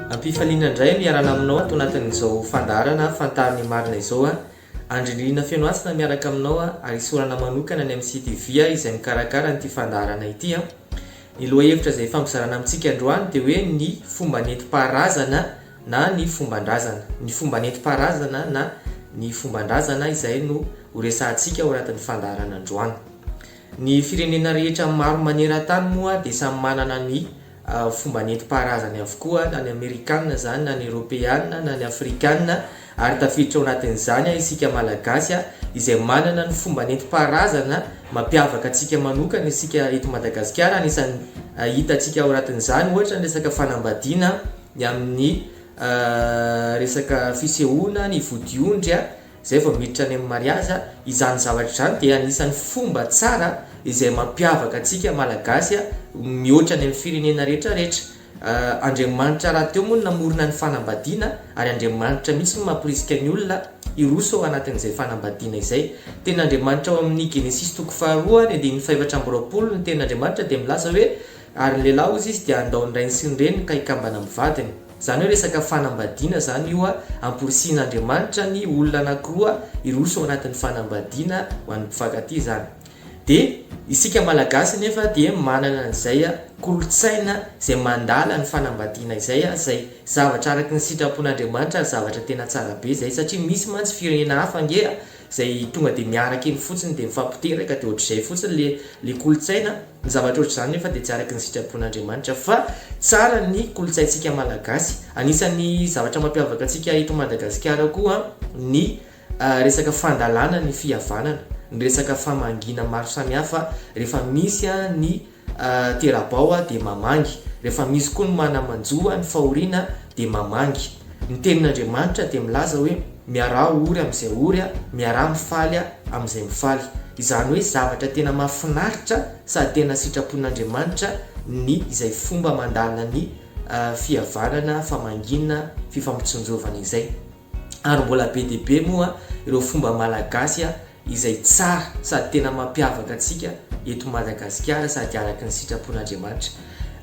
Ampifaliana indray miarana aminao ato anatin'izao fandarana fantariny marina izao andrindrina fianoasina miaraka aminao ary isorana manokana ny MCTV izay mikarakara nyity fandarana ity ny lohahevitra izay fampizarana amintsika androany dia hoe ny fomba nentim-paharazana na ny fomban-drazana, ny fomba nentim-paharazana na ny fomban-drazana izay no horesantsika ao anatin'ny fandarana androany. Ny firenena rehetra maro maneran-tany moa dia samy manana ny fomba nentim-paharazana avokoa, na ny Amerikanina zany, na ny Europeanina, na ny Afrikanina, ary tafiditra ao anatin'izany isika malagasy izay manana ny fomba nentim-paharazana mampiavaka antsika manokana isika eto Madagasikara. Anisany hitantsika ao anatin'izany ohatra ny resaka fanambadiana ny amin'ny resaka fisehoana ny vodiondry izay vao miditra any amin'ny mariazy. Izany zavatra izany dia anisan'ny fomba tsara izay mampiavaka antsika malagasy mihoatra ny amin'ny firenena rehetrarehetra. Andriamanitra raha teo moa namorona ny fanambadiana, ary Andriamanitra mihitsy no mampirisika ny olona hiroso ao anatin'izay fanambadiana izay. Tena Andriamanitra ao amin'ny Genesis 2:4 ny tena Andriamanitra dia milaza hoe ary ny lehilahy ozy izy dia andao ny rainy sy ny reniny ka hikambana amin'ny vadiny. Zany hoe resaka fanambadiana zany io amporisin'Andriamanitra ny olona anankiroa hiroso ao anatin'ny fanambadiana ho an'ny mpifankatia zany. Dia isika malagasy nefa dia manana an'izay kolotsaina izay mandala ny fanambadiana izay zavatra araka ny sitrapon'Andriamanitra, zavatra tena tsara be izay, satria misy mantsy firenena hafa nge izay tonga dia miaraka iny fotsiny dia mifampiteraka dia ohatr'izay fotsiny le kolotsaina. Ny zavatra ohatr' izany nefa dia tsy araka ny sitrapon'Andriamanitra, fa tsara ny kolotsaintsika malagasy. Anisan'ny zavatra mampiavaka antsika eto Madagasikara koa ny resaka fandalana ny fihavanana, ny resaka famangina maro samihafa. Rehefa misy ny terabao dia mamangy, rehefa misy koa ny manamanjoa ny fahoriana dia mamangy. Ny tenin'Andriamanitra dia milaza hoe miarah ory amin'izay ory, miarah mifaly amin'izay mifaly. Izany hoe zavatra tena mahafinaritra sady tena sitrapon'Andriamanitra ny izay fomba mandalina ny fihavanana, famangina, fifampitsonjovana izay. Ary mbola be dia be moa ireo fomba malagasy izay tsara sady tena mampiavaka antsika eto Madagasikara sady araka ny sitrapon'Andriamanitra.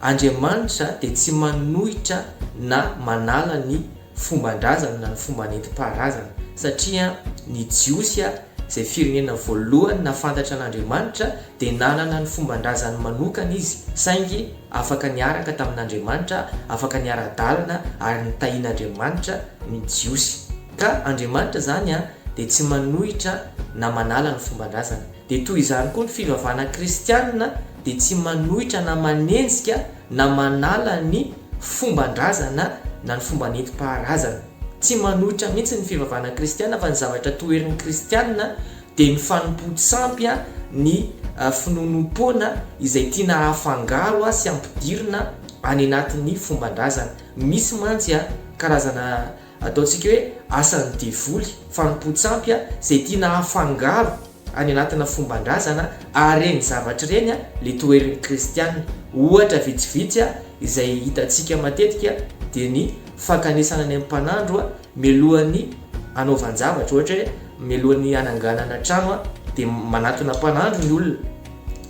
Andriamanitra dia tsy manohitra na manala ny fomban-drazana na ny fomba nentim-paharazana, satria ny Jiosy izay firenena voalohany nafantatra an'Andriamanitra dia nanana ny fomban-drazana manokana izy, saingy afaka niaraka tamin'Andriamanitra, afaka niara-dalana ary nitahian'Andriamanitra ny Jiosy. Ka Andriamanitra zany dia tsy manohitra na manala ny fomban-drazana. Dia toy izany koa ny fivavahana kristianina dia tsy manohitra na manenjika na manala ny fomban-drazana na ny fomba nentim-paharazana. Tsy manohitra mihitsy ny fivavahana kristianina, fa ny zavatra toerin'ny kristianina dia ny fanompo-tsampy ny finonom-poana izay tiana hafangaro sy ampidirina any anatin'ny fomban-drazana. Misy mantsy karazana ataontsika hoe asan'ny devoly, fanompo-tsampy izay tiana hafangaro any anatina fomban-drazana, ary reny zavatra reny le toerin'ny kristianina. Ohatra vitsivitsy izay hitantsika matetika dia ny fankanesana any amin'ny mpanandro mialohan'ny anaovan-javatra, ohatra hoe mialohan'ny hananganana trano dia manatona mpanandro ny olona.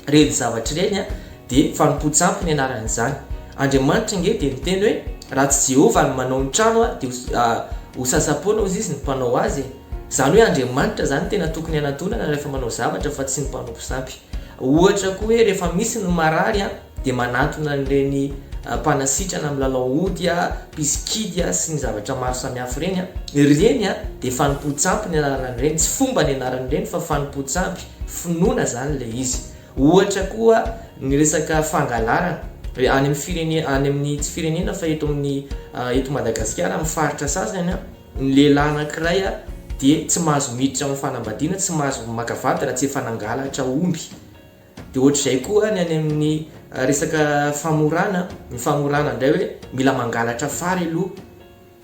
Reny zavatra reny dia fanompo-tsampy ny anaran'izany. Andriamanitra nge dia niteny hoe raha tsy Jehova no manao ny trano dia ho sasapoana ozy izy ny mpanao azy. Zany hoe Andriamanitra zany tena tokony hanatonana rehefa manao zavatra, fa tsy ny mpanompo-tsampy. Ohatra koa hoe rehefa misy ny marary dia manatona ireny mpanasitrana amin'ny lalao ody, piskidy sy ny zavatra maro samihafa reny. Reny dia fanompo-tsampy ny anaran'ireny, tsy fomba ny anaran'ireny fa fanompo-tsampy, finoana zany le izy. Ohatra koa ny resaka fangalarana any amin'ny firenena, any amin'ny tsy firenena fa eto amin'ny eto Madagasikara amin'ny faritra sasany ny lehilahy anankiray dia tsy mahazo miditra amin'ny fanambadiana, tsy mahazo makavady raha tsy efa nangalatra omby. Dia ohatr'izay koa ny any amin'ny resaka famorana, ny famorana indray hoe mila mangalatra fary aloha.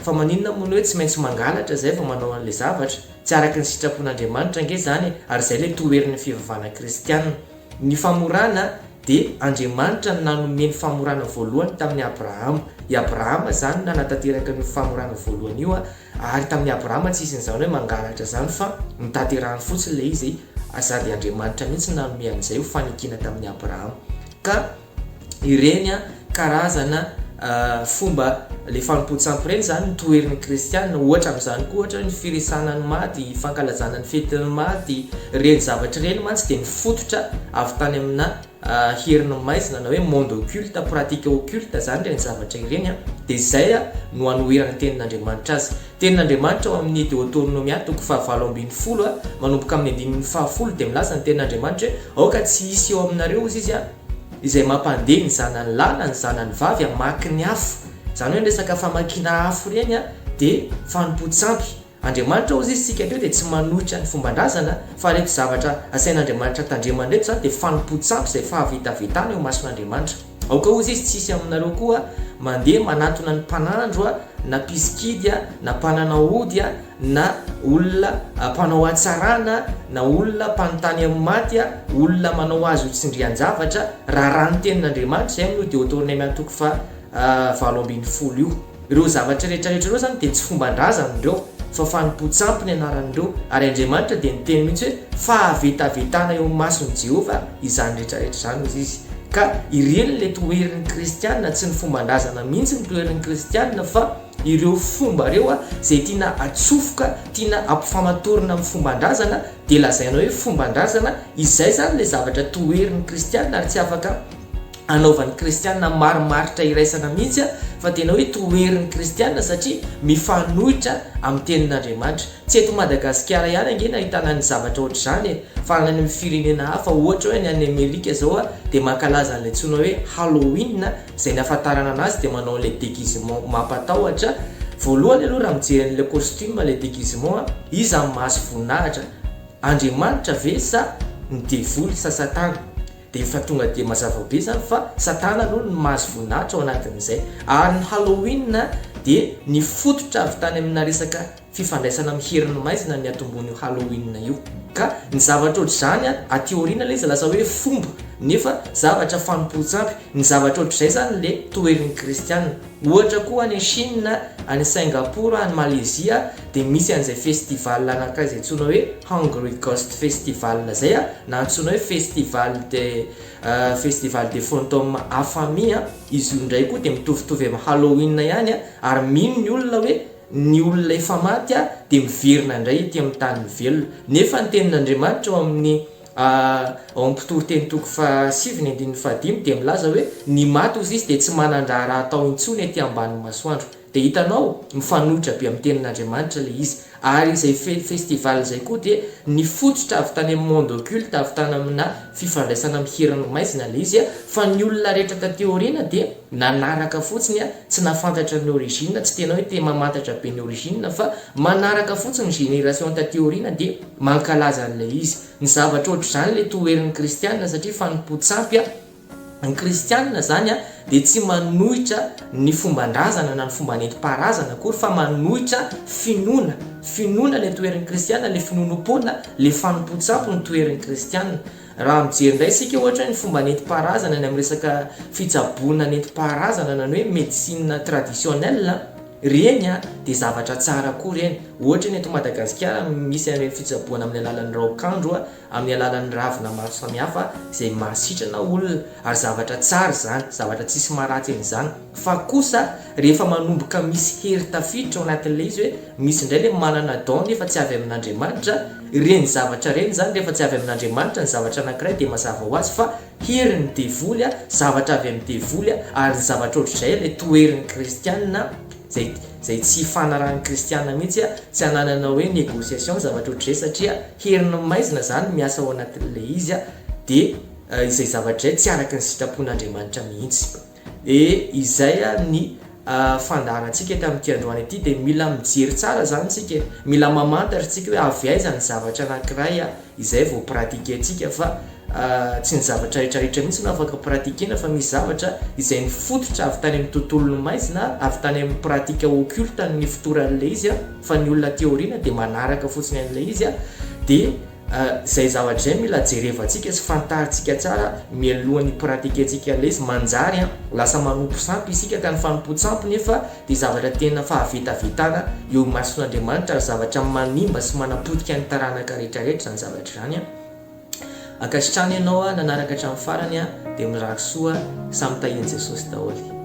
Fa maninona moa hoe tsy maintsy mangalatra zay fa manao an'ilay zavatra, tsy araka ny sitrapon'Andriamanitra nge zany, ary zay le toerin'ny fivavahana kristianina. Ny famorana dia Andriamanitra nanome ny famorana voalohany tamin'ny Abrahama. I Abrahama zany nanatanteraka ny famorana voalohany io, ary tamin'ny Abrahama tsy izy n'izany hoe mangalatra zany fa nitanterahany fotsiny le izy, sady Andriamanitra mihitsy nanome an'izay ho fanekena tamin'ny Abrahama. Ka ireny karazana fomba le fanompo-tsampy reny zany nytoherin'ny kristianina ohatra amin'izany koa ohatra ny firesanany maty fankalazana ny fetiny maty reny zavatra reny mantsy dia nifototra avy tany amina heriny maizina na hoe monde occulte pratique occulte zany reny zavatra ireny dia izay no anoherana tenin'Andriamanitra azy. Tenin'Andriamanitra ao amin'ny Deutéronomia 7:20 manomboka amin'ny 10:10 dia milaza ny tenin'Andriamanitra hoe aoka tsy hisy eo aminareo izy izay mampandeha ny zanany lahy na ny zanany vavy hamaky ny afo. Zany hoe resaka famakiana afo reny dia fanompo-tsampy. Andriamanitra ozy izy sika teo dia tsy manohitra ny fombandrazana fa reto zavatra asain'Andriamanitra tandremana reto zany dia fanompo-tsampy izay fahavitavitana eo mason'Andriamanitra. Aoka ozy izy tsisy aminareo koa mandeha manatona ny mpanandro na piskidy na mpananaody na olona mpanao atsarana na olona mpanontany amin'ny maty olona manao azy ho tsindrian-javatra raha ny tenin'Andriamanitra izay no Deutéronomia 7:20 io. Ireo zavatra rehetrarehetra ireo zany dia tsy fombandrazana ireo fa fanompo-tsampy ny anaran'ireo ary Andriamanitra dia niteny mihitsy hoe fahavitavitana eo mason'i Jehova izany rehetrarehetra zany ozy izy. Ka ireny le toherin'ny kristianina tsy ny fombandrazana mihitsy ny toherin'ny kristianina fa ireo fomba reo izay tiana atsofoka tiana ampifamatorina amin'ny fombandrazana dia lazaina hoe fombandrazana izay zany le zavatra toherin'ny kristianina ary tsy afaka anaovan'ny kristianina marimaritra iraisana mihitsy fa tena hoe toherin'ny kristianina satria mifanohitra amin'ny tenin'Andriamanitra. Tsy eto Madagasikara ihany angeny ahitana ny zavatra ohatra izany fa any amin'ny firenena hafa ohatra hoe ny any Amerika zao dia mankalaza an'ilay antsoina hoe Halloween izay ny ahafantarana anazy dia manao an'ilay déguisement mampatahotra. Voalohany aloha raha mijery an'ilay costume ilay déguisement izy amin'ny maso voninahitra. Andriamanitra ve sa ny devoly sa Satana? Dia efa tonga dia mazava be zany fa Satana aloha ny mahazo voninahitra ao anatin'izay. Ary ny Halloween dia ny fototra avy tany amina resaka fifandraisana amin'ny heriny maizina ny atombon'io Halloween io. Ka ny zavatra ohatr'izany ateoriana ilay izy lasa hoe fomba nefa zavatra fanompo-tsampy. Ny zavatra ohatr'izay zany le toherin'ny kristianina. Ohatra koa any Chine, any Singapour, any Malaisia dia misy an'izay festival anankiray izay antsoina hoe Hungry Ghost Festival zay na antsoina hoe festival de fantôme affamés. Izy io indray koa dia mitovitovy amin'ny Halloween ihany ary mino ny olona hoe ny olona efa maty dia miverina indray ity amin'ny tany velona. Nefa ny tenin'Andriamanitra ao amin'ny ao amin'ny mpitory teny 7:5 dia milaza hoe ny maty ozy izy dia tsy manan-draha raha atao intsony ety ambany masoandro. Dia hitanao mifanohitra be amin'ny tenin'Andriamanitra le izy. Ary izay festival izay koa dia ny fototra avy tany amin'ny monde occulte avy tany amina fifandraisana amin'ny heriny maizina le izy fa ny olona rehetra tateoriana dia nanaraka fotsiny tsy nafantatra ny origine, tsy tena hoe te mamantatra be ny origine fa manaraka fotsiny ny génération tateoriana dia mankalaza an'ilay izy. Ny zavatra ohatr'izany le toherin'ny kristianina satria fanompo-tsampy ny kristianina zany dia tsy manohitra ny fombandrazana na ny fomba nentim-paharazana akory fa manohitra finoana le toherin'ny kristianina, le finonom-pona, le fanompo-tsampy ny toherin'ny kristianina. Raha mijery indray isika ohatra ny fomba nentim-paharazana ny amin'ny resaka fitsaboana nentim-paharazana na ny hoe médecine traditionnelle reny dia zavatra tsara koa reny. Ohatra ny eto Madagasikara misy ireny fitsaboana amin'ny alalan'ny raokandro amin'ny alalan'ny ravina maro samihafa izay mahasitrana olona ary zavatra tsara zany, zavatra tsisy maharatsy an'izany. Fa kosa rehefa manomboka misy hery tafiditra ao anatin'ilay izy hoe misy indray le manana don nefa tsy avy amin'Andriamanitra, reny zavatra reny zany rehefa tsy avy amin'Andriamanitra ny zavatra anankiray dia mazava ho azy fa herin'ny devoly zavatra avy amin'ny devoly ary ny zavatra ohatr'izay le toherin'ny kristianina zay tsy fanarahan'ny kristianina mihitsy tsy hananana hoe négociation zavatra ohatr'izay satria heriny maizina zany miasa ao anatin'ilay izy dia izay zavatra izay tsy araka ny sitrapon'Andriamanitra mihitsy. Izay ny fandaharantsika eto amin'ity androany ity dia mila mijery tsara zany tsika, mila mamantatra tsika hoe avy aiza ny zavatra anankiray izay vao pratike antsika fa tsy ny zavatra rehetrarehetra mihitsy no afaka pratikena fa misy zavatra izay ny fototra avy tany amin'ny tontolon'ny maizina, avy tany amin'ny pratika occulte ny fotoran'ilay izy fa ny olona teoriana dia manaraka fotsiny an'ilay izy dia izay zavatra izay mila jerevantsika sy fantaritsika tsara mialohan'ny pratikentsika ilay izy manjary lasa manompo sampy isika ka ny fanompo-tsampy nefa dia zavatra tena fahavitavitana eo mason'Andriamanitra ary zavatra manimba sy manapotika ny taranaka rehetrarehetra zany zavatra izany ankasitrany ianao nanaraka hatramin'ny farany dia miraky soa samy tahian' Jesosy daholo.